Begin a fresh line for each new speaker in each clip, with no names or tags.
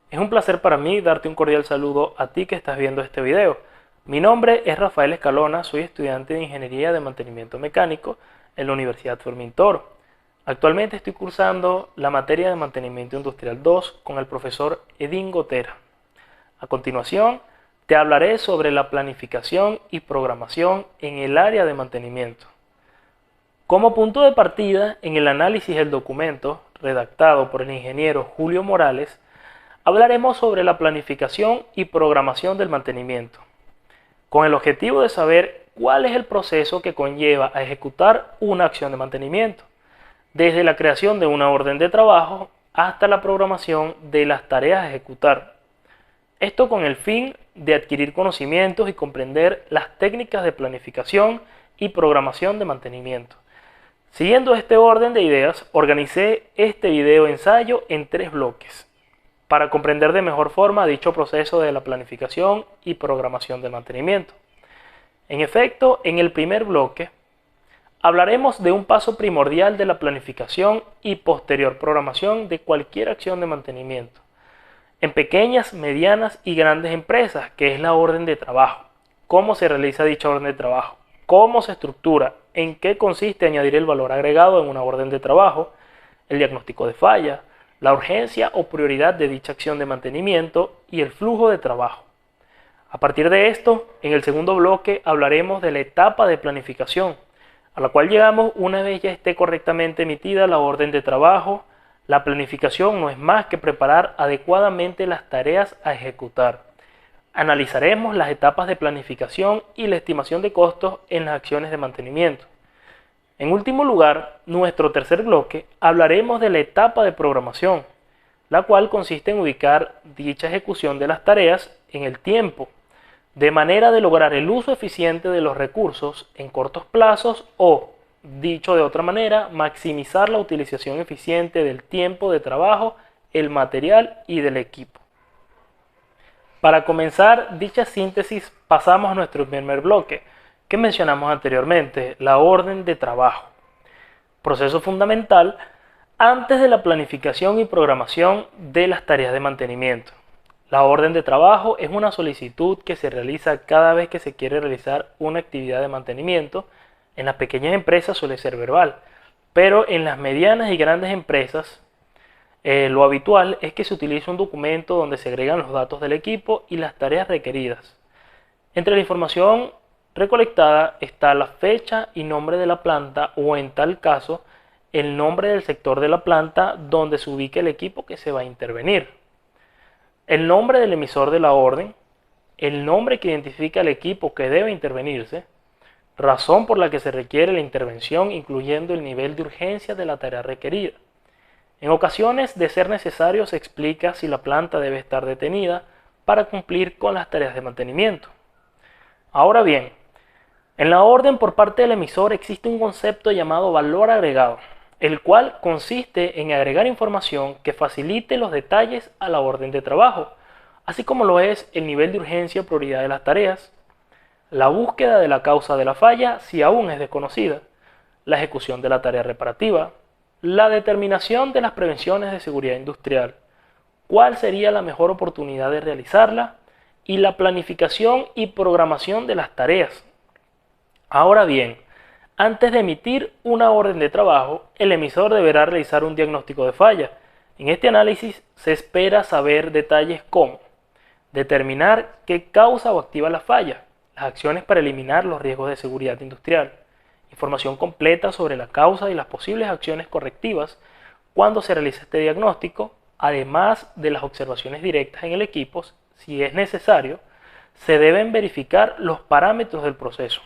Es un placer para mí darte un cordial saludo a ti que estás viendo este video. Mi nombre es Rafael Escalona, soy estudiante de Ingeniería de Mantenimiento Mecánico en la Universidad Fermín Toro. Actualmente estoy cursando la materia de Mantenimiento Industrial 2 con el profesor Edín Gotera. A continuación, te hablaré sobre la planificación y programación en el área de mantenimiento. Como punto de partida, en el análisis del documento redactado por el ingeniero Julio Morales, hablaremos sobre la planificación y programación del mantenimiento, con el objetivo de saber cuál es el proceso que conlleva a ejecutar una acción de mantenimiento, desde la creación de una orden de trabajo hasta la programación de las tareas a ejecutar. Esto con el fin de adquirir conocimientos y comprender las técnicas de planificación y programación de mantenimiento. Siguiendo este orden de ideas, organicé este video ensayo en 3 bloques para comprender de mejor forma dicho proceso de la planificación y programación de mantenimiento. En efecto, en el primer bloque hablaremos de un paso primordial de la planificación y posterior programación de cualquier acción de mantenimiento en pequeñas, medianas y grandes empresas, que es la orden de trabajo. ¿Cómo se realiza dicha orden de trabajo? ¿Cómo se estructura? ¿En qué consiste añadir el valor agregado en una orden de trabajo? El diagnóstico de falla, la urgencia o prioridad de dicha acción de mantenimiento y el flujo de trabajo. A partir de esto, en el segundo bloque hablaremos de la etapa de planificación, a la cual llegamos una vez ya esté correctamente emitida la orden de trabajo. La planificación no es más que preparar adecuadamente las tareas a ejecutar. Analizaremos las etapas de planificación y la estimación de costos en las acciones de mantenimiento. En último lugar, nuestro tercer bloque, hablaremos de la etapa de programación, la cual consiste en ubicar dicha ejecución de las tareas en el tiempo, de manera de lograr el uso eficiente de los recursos en cortos plazos o, dicho de otra manera, maximizar la utilización eficiente del tiempo de trabajo, el material y del equipo. Para comenzar dicha síntesis, pasamos a nuestro primer bloque, que mencionamos anteriormente, la orden de trabajo. Proceso fundamental antes de la planificación y programación de las tareas de mantenimiento. La orden de trabajo es una solicitud que se realiza cada vez que se quiere realizar una actividad de mantenimiento. En las pequeñas empresas suele ser verbal, pero en las medianas y grandes empresas lo habitual es que se utilice un documento donde se agregan los datos del equipo y las tareas requeridas. Entre la información recolectada está la fecha y nombre de la planta o, en tal caso, el nombre del sector de la planta donde se ubica el equipo que se va a intervenir, el nombre del emisor de la orden, el nombre que identifica el equipo que debe intervenirse, razón por la que se requiere la intervención, incluyendo el nivel de urgencia de la tarea requerida. En ocasiones, de ser necesario, se explica si la planta debe estar detenida para cumplir con las tareas de mantenimiento. Ahora bien, en la orden por parte del emisor existe un concepto llamado valor agregado, el cual consiste en agregar información que facilite los detalles a la orden de trabajo, así como lo es el nivel de urgencia o prioridad de las tareas, la búsqueda de la causa de la falla si aún es desconocida, la ejecución de la tarea reparativa, la determinación de las prevenciones de seguridad industrial, cuál sería la mejor oportunidad de realizarla y la planificación y programación de las tareas. Ahora bien, antes de emitir una orden de trabajo, el emisor deberá realizar un diagnóstico de falla. En este análisis se espera saber detalles como determinar qué causa o activa la falla, las acciones para eliminar los riesgos de seguridad industrial, información completa sobre la causa y las posibles acciones correctivas cuando se realiza este diagnóstico, además de las observaciones directas en el equipo. Si es necesario, se deben verificar los parámetros del proceso.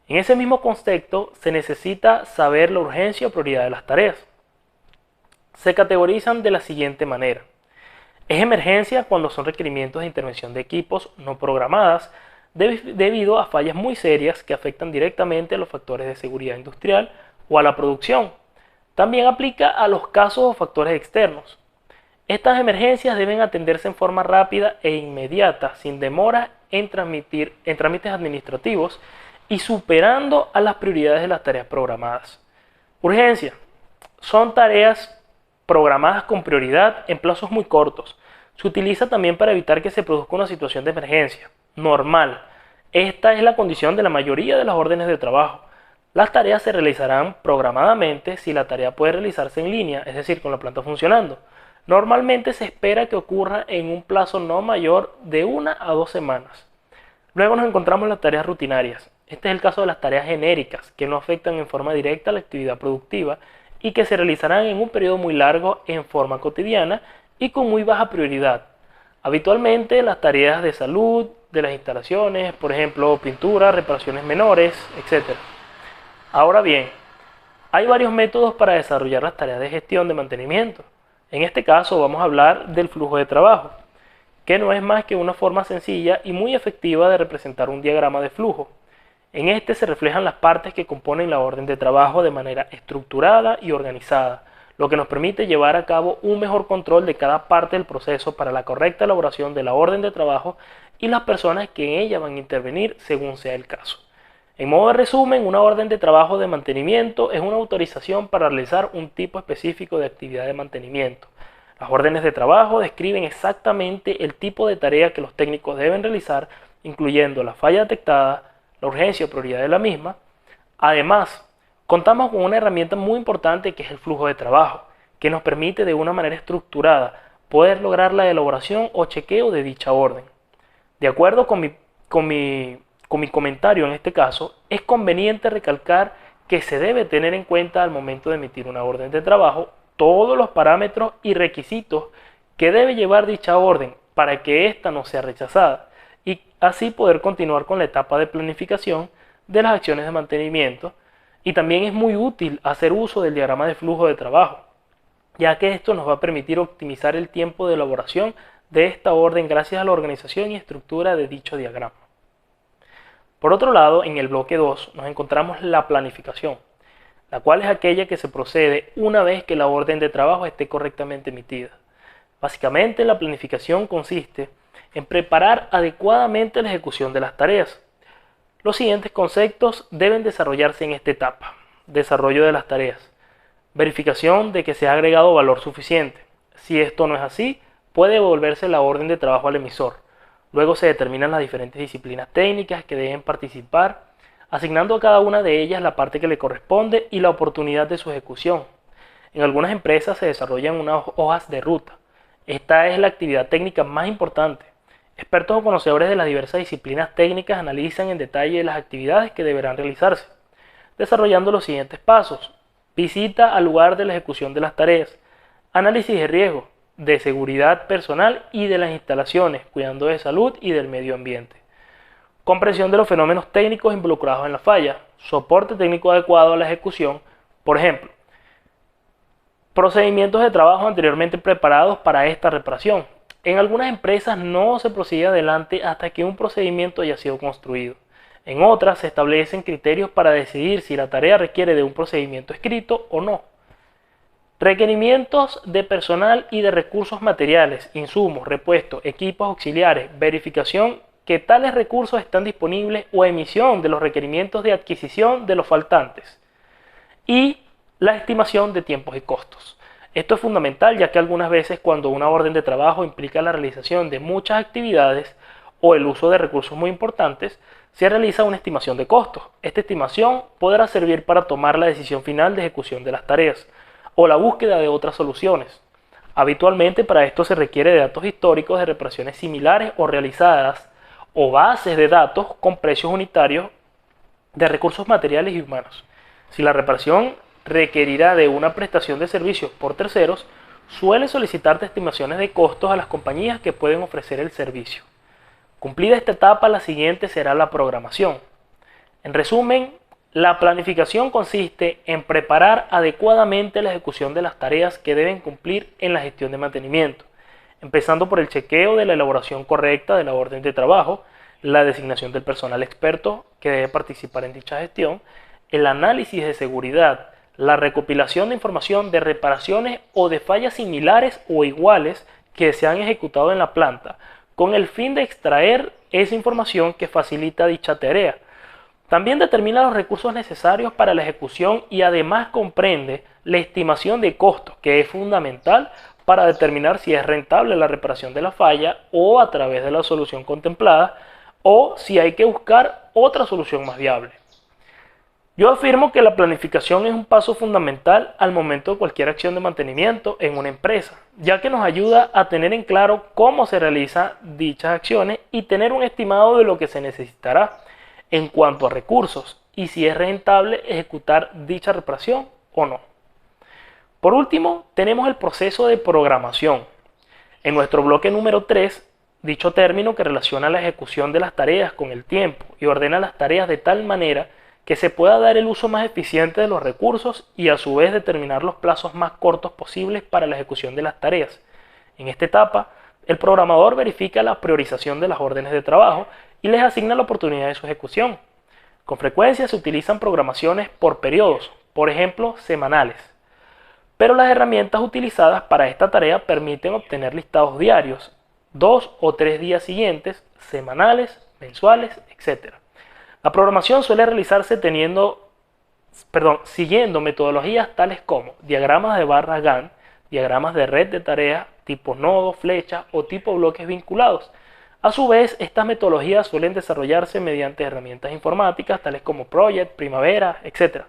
En ese mismo contexto, se necesita saber la urgencia o prioridad de las tareas. Se categorizan de la siguiente manera. Es emergencia cuando son requerimientos de intervención de equipos no programadas debido a fallas muy serias que afectan directamente a los factores de seguridad industrial o a la producción. También aplica a los casos o factores externos. Estas emergencias deben atenderse en forma rápida e inmediata, sin demora en trámites administrativos y superando a las prioridades de las tareas programadas. Urgencia. Son tareas programadas con prioridad en plazos muy cortos, Se utiliza también para evitar que se produzca una situación de emergencia normal. Esta es la condición de la mayoría de las órdenes de trabajo. Las tareas se realizarán programadamente si la tarea puede realizarse en línea, es decir, con la planta funcionando. Normalmente se espera que ocurra en un plazo no mayor de 1 a 2 semanas. Luego nos encontramos las tareas rutinarias. Este es el caso de las tareas genéricas, que no afectan en forma directa a la actividad productiva y que se realizarán en un periodo muy largo en forma cotidiana y con muy baja prioridad. Habitualmente las tareas de salud, de las instalaciones, por ejemplo, pintura, reparaciones menores, etc. Ahora bien, hay varios métodos para desarrollar las tareas de gestión de mantenimiento. En este caso vamos a hablar del flujo de trabajo, que no es más que una forma sencilla y muy efectiva de representar un diagrama de flujo. En este se reflejan las partes que componen la orden de trabajo de manera estructurada y organizada, lo que nos permite llevar a cabo un mejor control de cada parte del proceso para la correcta elaboración de la orden de trabajo y las personas que en ella van a intervenir según sea el caso. En modo de resumen, una orden de trabajo de mantenimiento es una autorización para realizar un tipo específico de actividad de mantenimiento. Las órdenes de trabajo describen exactamente el tipo de tarea que los técnicos deben realizar, incluyendo la falla detectada, la urgencia o prioridad de la misma. Además, contamos con una herramienta muy importante que es el flujo de trabajo, que nos permite de una manera estructurada poder lograr la elaboración o chequeo de dicha orden. De acuerdo con mi comentario en este caso, es conveniente recalcar que se debe tener en cuenta al momento de emitir una orden de trabajo todos los parámetros y requisitos que debe llevar dicha orden para que ésta no sea rechazada y así poder continuar con la etapa de planificación de las acciones de mantenimiento. Y también es muy útil hacer uso del diagrama de flujo de trabajo, ya que esto nos va a permitir optimizar el tiempo de elaboración de esta orden gracias a la organización y estructura de dicho diagrama. Por otro lado, en el bloque 2 nos encontramos la planificación, la cual es aquella que se procede una vez que la orden de trabajo esté correctamente emitida. Básicamente, la planificación consiste en preparar adecuadamente la ejecución de las tareas. Los siguientes conceptos deben desarrollarse en esta etapa: desarrollo de las tareas, verificación de que se ha agregado valor suficiente. Si esto no es así, puede devolverse la orden de trabajo al emisor. Luego se determinan las diferentes disciplinas técnicas que deben participar, asignando a cada una de ellas la parte que le corresponde y la oportunidad de su ejecución. En algunas empresas se desarrollan unas hojas de ruta. Esta es la actividad técnica más importante. Expertos o conocedores de las diversas disciplinas técnicas analizan en detalle las actividades que deberán realizarse, desarrollando los siguientes pasos: visita al lugar de la ejecución de las tareas, análisis de riesgo, de seguridad personal y de las instalaciones, cuidando de salud y del medio ambiente, comprensión de los fenómenos técnicos involucrados en la falla, soporte técnico adecuado a la ejecución, por ejemplo, procedimientos de trabajo anteriormente preparados para esta reparación. En algunas empresas no se prosigue adelante hasta que un procedimiento haya sido construido. En otras se establecen criterios para decidir si la tarea requiere de un procedimiento escrito o no. Requerimientos de personal y de recursos materiales, insumos, repuestos, equipos auxiliares, verificación que tales recursos están disponibles o emisión de los requerimientos de adquisición de los faltantes. Y la estimación de tiempos y costos. Esto es fundamental, ya que algunas veces cuando una orden de trabajo implica la realización de muchas actividades o el uso de recursos muy importantes, se realiza una estimación de costos. Esta estimación podrá servir para tomar la decisión final de ejecución de las tareas o la búsqueda de otras soluciones. Habitualmente para esto se requiere de datos históricos de reparaciones similares o realizadas o bases de datos con precios unitarios de recursos materiales y humanos. Si la reparación requerirá de una prestación de servicios por terceros, suele solicitar estimaciones de costos a las compañías que pueden ofrecer el servicio. Cumplida esta etapa, la siguiente será la programación. En resumen, la planificación consiste en preparar adecuadamente la ejecución de las tareas que deben cumplir en la gestión de mantenimiento, empezando por el chequeo de la elaboración correcta de la orden de trabajo, la designación del personal experto que debe participar en dicha gestión, el análisis de seguridad, la recopilación de información de reparaciones o de fallas similares o iguales que se han ejecutado en la planta, con el fin de extraer esa información que facilita dicha tarea. También determina los recursos necesarios para la ejecución y además comprende la estimación de costos, que es fundamental para determinar si es rentable la reparación de la falla o a través de la solución contemplada, o si hay que buscar otra solución más viable. Yo afirmo que la planificación es un paso fundamental al momento de cualquier acción de mantenimiento en una empresa, ya que nos ayuda a tener en claro cómo se realizan dichas acciones y tener un estimado de lo que se necesitará en cuanto a recursos y si es rentable ejecutar dicha reparación o no. Por último, tenemos el proceso de programación. En nuestro bloque número 3, dicho término que relaciona la ejecución de las tareas con el tiempo y ordena las tareas de tal manera que se pueda dar el uso más eficiente de los recursos y a su vez determinar los plazos más cortos posibles para la ejecución de las tareas. En esta etapa, el programador verifica la priorización de las órdenes de trabajo y les asigna la oportunidad de su ejecución. Con frecuencia se utilizan programaciones por periodos, por ejemplo, semanales. Pero las herramientas utilizadas para esta tarea permiten obtener listados diarios, 2 o 3 días siguientes, semanales, mensuales, etc. La programación suele realizarse siguiendo metodologías tales como diagramas de barras Gantt, diagramas de red de tareas tipo nodo, flecha o tipo bloques vinculados. A su vez, estas metodologías suelen desarrollarse mediante herramientas informáticas tales como Project, Primavera, etc.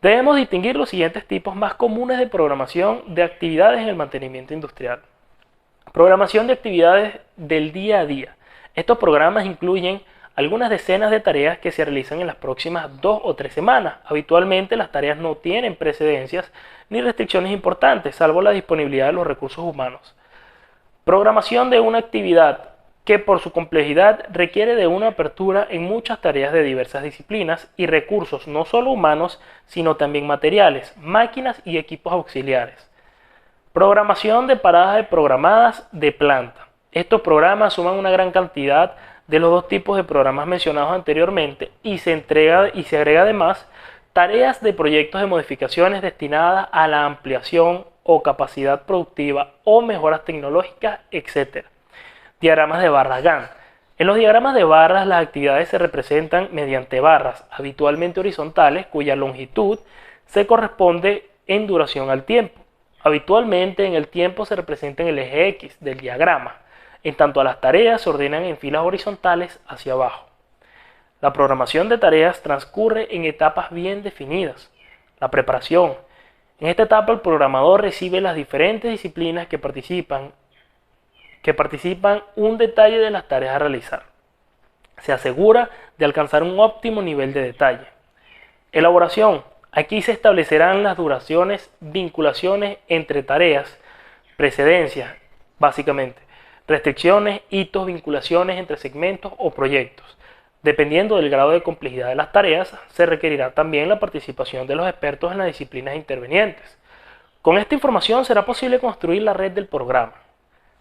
Debemos distinguir los siguientes tipos más comunes de programación de actividades en el mantenimiento industrial. Programación de actividades del día a día. Estos programas incluyen algunas decenas de tareas que se realizan en las próximas 2 o 3 semanas. Habitualmente las tareas no tienen precedencias ni restricciones importantes, salvo la disponibilidad de los recursos humanos. Programación de una actividad que por su complejidad requiere de una apertura en muchas tareas de diversas disciplinas y recursos no solo humanos, sino también materiales, máquinas y equipos auxiliares. Programación de paradas programadas de planta. Estos programas suman una gran cantidad de los dos tipos de programas mencionados anteriormente y se agrega además tareas de proyectos de modificaciones destinadas a la ampliación o capacidad productiva o mejoras tecnológicas, etc. Diagramas de barras Gantt. En los diagramas de barras las actividades se representan mediante barras, habitualmente horizontales, cuya longitud se corresponde en duración al tiempo. Habitualmente en el tiempo se representa en el eje X del diagrama. En tanto a las tareas se ordenan en filas horizontales hacia abajo. La programación de tareas transcurre en etapas bien definidas. La preparación. En esta etapa el programador recibe las diferentes disciplinas que participan un detalle de las tareas a realizar. Se asegura de alcanzar un óptimo nivel de detalle. Elaboración. Aquí se establecerán las duraciones, vinculaciones entre tareas, precedencias, básicamente, restricciones, hitos, vinculaciones entre segmentos o proyectos. Dependiendo del grado de complejidad de las tareas, se requerirá también la participación de los expertos en las disciplinas intervenientes. Con esta información será posible construir la red del programa.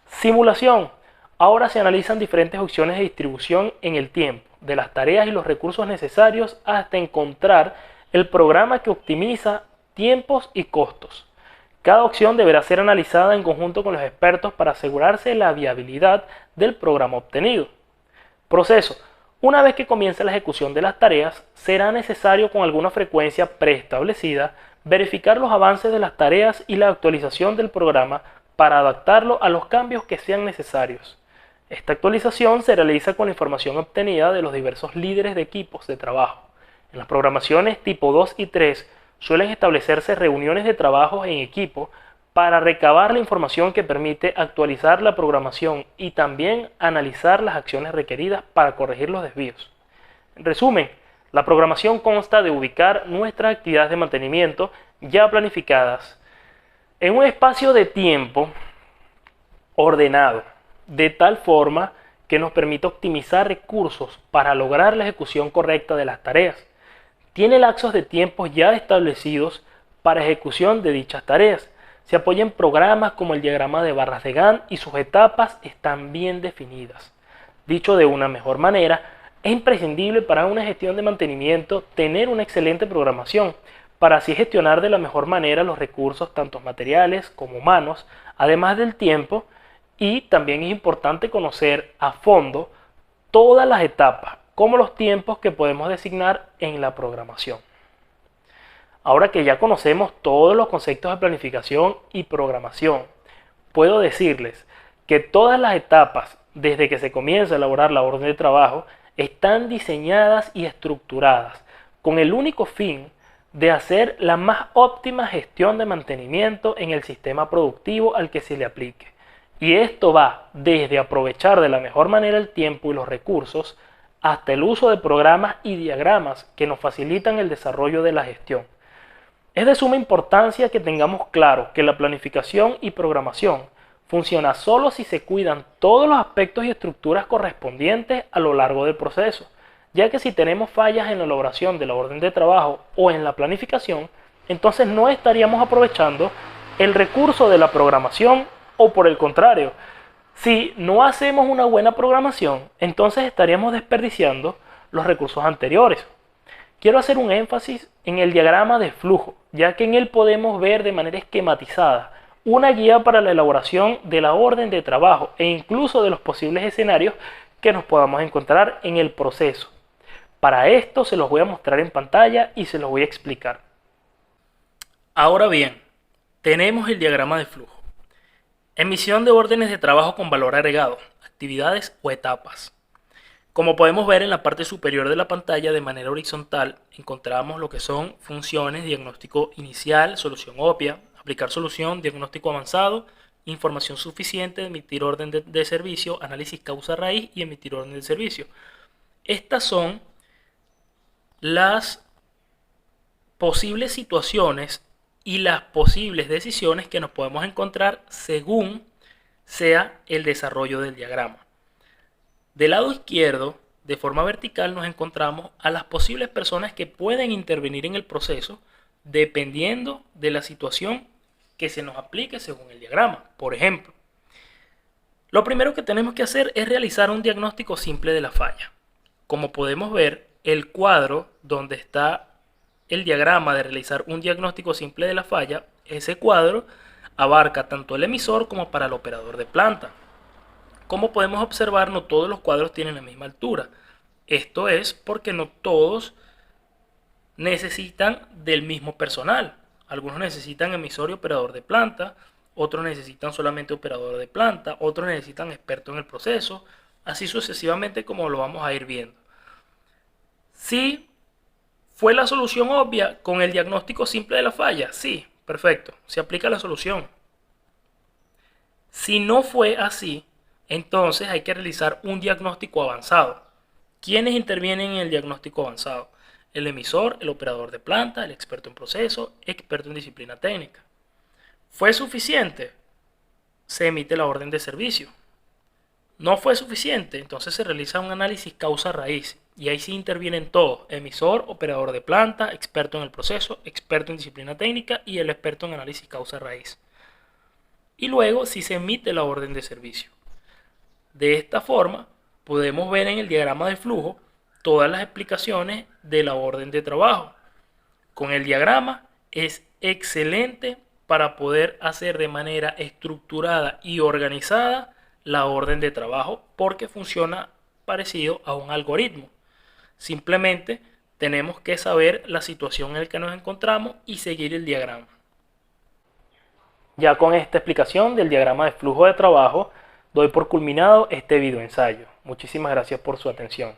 Simulación. Ahora se analizan diferentes opciones de distribución en el tiempo de las tareas y los recursos necesarios hasta encontrar el programa que optimiza tiempos y costos. Cada opción deberá ser analizada en conjunto con los expertos para asegurarse la viabilidad del programa obtenido. Proceso. Una vez que comience la ejecución de las tareas, será necesario con alguna frecuencia preestablecida verificar los avances de las tareas y la actualización del programa para adaptarlo a los cambios que sean necesarios. Esta actualización se realiza con la información obtenida de los diversos líderes de equipos de trabajo. En las programaciones tipo 2 y 3 suelen establecerse reuniones de trabajo en equipo para recabar la información que permite actualizar la programación y también analizar las acciones requeridas para corregir los desvíos. En resumen, la programación consta de ubicar nuestras actividades de mantenimiento ya planificadas en un espacio de tiempo ordenado, de tal forma que nos permite optimizar recursos para lograr la ejecución correcta de las tareas. Tiene lapsos de tiempo ya establecidos para ejecución de dichas tareas. Se apoya en programas como el diagrama de barras de Gantt y sus etapas están bien definidas. Dicho de una mejor manera, es imprescindible para una gestión de mantenimiento tener una excelente programación para así gestionar de la mejor manera los recursos tanto materiales como humanos, además del tiempo, y también es importante conocer a fondo todas las etapas, como los tiempos que podemos designar en la programación. Ahora que ya conocemos todos los conceptos de planificación y programación, puedo decirles que todas las etapas desde que se comienza a elaborar la orden de trabajo están diseñadas y estructuradas con el único fin de hacer la más óptima gestión de mantenimiento en el sistema productivo al que se le aplique. Y esto va desde aprovechar de la mejor manera el tiempo y los recursos hasta el uso de programas y diagramas que nos facilitan el desarrollo de la gestión. Es de suma importancia que tengamos claro que la planificación y programación funciona solo si se cuidan todos los aspectos y estructuras correspondientes a lo largo del proceso, ya que si tenemos fallas en la elaboración de la orden de trabajo o en la planificación, entonces no estaríamos aprovechando el recurso de la programación, o por el contrario, si no hacemos una buena programación, entonces estaríamos desperdiciando los recursos anteriores. Quiero hacer un énfasis en el diagrama de flujo, ya que en él podemos ver de manera esquematizada una guía para la elaboración de la orden de trabajo e incluso de los posibles escenarios que nos podamos encontrar en el proceso. Para esto se los voy a mostrar en pantalla y se los voy a explicar. Ahora bien, tenemos el diagrama de flujo. Emisión de órdenes de trabajo con valor agregado, actividades o etapas. Como podemos ver en la parte superior de la pantalla de manera horizontal, encontramos lo que son funciones, diagnóstico inicial, solución obvia, aplicar solución, diagnóstico avanzado, información suficiente, emitir orden de servicio, análisis causa raíz y emitir orden de servicio. Estas son las posibles situaciones y las posibles decisiones que nos podemos encontrar según sea el desarrollo del diagrama. Del lado izquierdo, de forma vertical, nos encontramos a las posibles personas que pueden intervenir en el proceso dependiendo de la situación que se nos aplique según el diagrama. Por ejemplo, lo primero que tenemos que hacer es realizar un diagnóstico simple de la falla. Como podemos ver, el cuadro donde está el diagrama de realizar un diagnóstico simple de la falla, ese cuadro abarca tanto el emisor como para el operador de planta. Como podemos observar, no todos los cuadros tienen la misma altura. Esto es porque no todos necesitan del mismo personal. Algunos necesitan emisor y operador de planta, otros necesitan solamente operador de planta, otros necesitan experto en el proceso, así sucesivamente como lo vamos a ir viendo. Si fue la solución obvia con el diagnóstico simple de la falla, sí, perfecto, se aplica la solución. Si no fue así, entonces hay que realizar un diagnóstico avanzado. ¿Quiénes intervienen en el diagnóstico avanzado? El emisor, el operador de planta, el experto en proceso, experto en disciplina técnica. ¿Fue suficiente? Se emite la orden de servicio. ¿No fue suficiente? Entonces se realiza un análisis causa-raíz y ahí sí intervienen todos: emisor, operador de planta, experto en el proceso, experto en disciplina técnica y el experto en análisis causa-raíz. Y luego sí se emite la orden de servicio. De esta forma podemos ver en el diagrama de flujo todas las explicaciones de la orden de trabajo. Con el diagrama es excelente para poder hacer de manera estructurada y organizada la orden de trabajo porque funciona parecido a un algoritmo. Simplemente tenemos que saber la situación en la que nos encontramos y seguir el diagrama. Ya con esta explicación del diagrama de flujo de trabajo, doy por culminado este video ensayo. Muchísimas gracias por su atención.